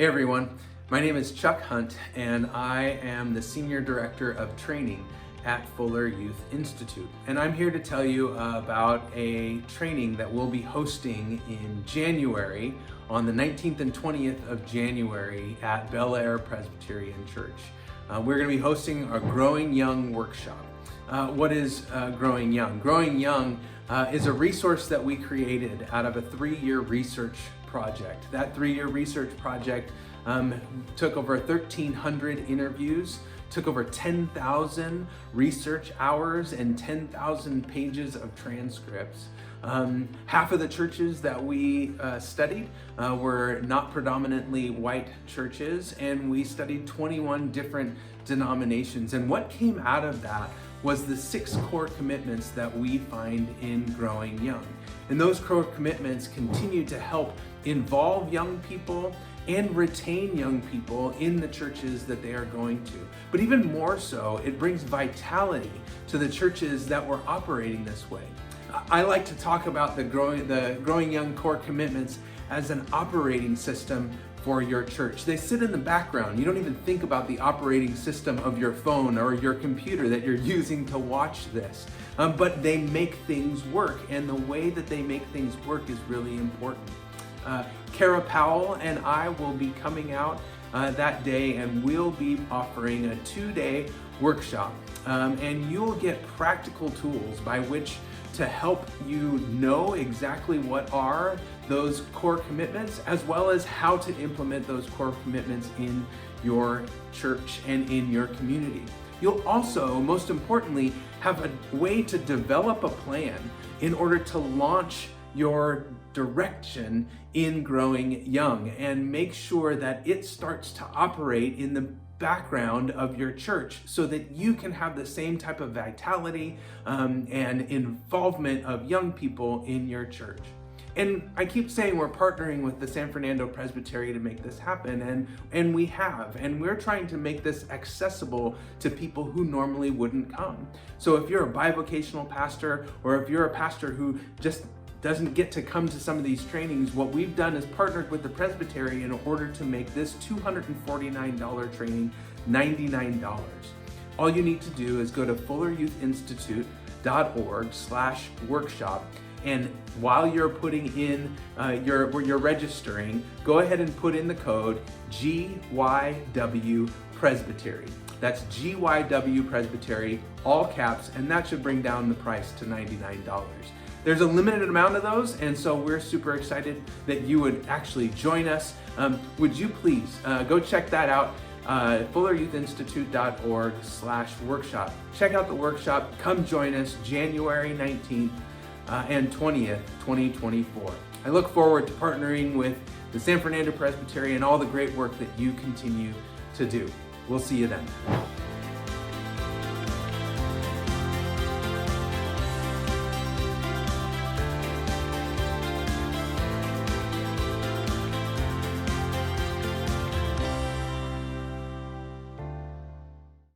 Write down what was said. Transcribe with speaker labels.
Speaker 1: Hey everyone, my name is Chuck Hunt and I am the Senior Director of Training at Fuller Youth Institute. And I'm here to tell you about a training that we'll be hosting in January on the 19th and 20th of January at Bel Air Presbyterian Church. We're going to be hosting a Growing Young workshop. What is Growing Young? Growing Young is a resource that we created out of a 3-year research project. That 3-year research project took over 1,300 interviews, took over 10,000 research hours and 10,000 pages of transcripts. Half of the churches that we studied were not predominantly white churches, and we studied 21 different denominations. And what came out of that was the 6 core commitments that we find in Growing Young. And those core commitments continue to help involve young people and retain young people in the churches that they are going to. But even more so, it brings vitality to the churches that were operating this way. I like to talk about the Growing Young core commitments as an operating system for your church. They sit in the background. You don't even think about the operating system of your phone or your computer that you're using to watch this. But they make things work, and the way that they make things work is really important. Kara Powell and I will be coming out that day, and we'll be offering a 2-day workshop. And you'll get practical tools by which to help you know exactly what are those core commitments, as well as how to implement those core commitments in your church and in your community. You'll also, most importantly, have a way to develop a plan in order to launch your direction in Growing Young and make sure that it starts to operate in the background of your church so that you can have the same type of vitality and involvement of young people in your church. And I keep saying we're partnering with the San Fernando Presbytery to make this happen, and we have, and we're trying to make this accessible to people who normally wouldn't come. So if you're a bivocational pastor, or if you're a pastor who just doesn't get to come to some of these trainings, what we've done is partnered with the Presbytery in order to make this $249 training $99. All you need to do is go to fulleryouthinstitute.org/workshop, and while you're putting in, you're registering, go ahead and put in the code GYW Presbytery. That's GYW Presbytery, all caps, and that should bring down the price to $99. There's a limited amount of those, and so we're super excited that you would actually join us. Would you please go check that out, fulleryouthinstitute.org/workshop. Check out the workshop. Come join us January 19th and 20th, 2024. I look forward to partnering with the San Fernando Presbytery and all the great work that you continue to do. We'll see you then.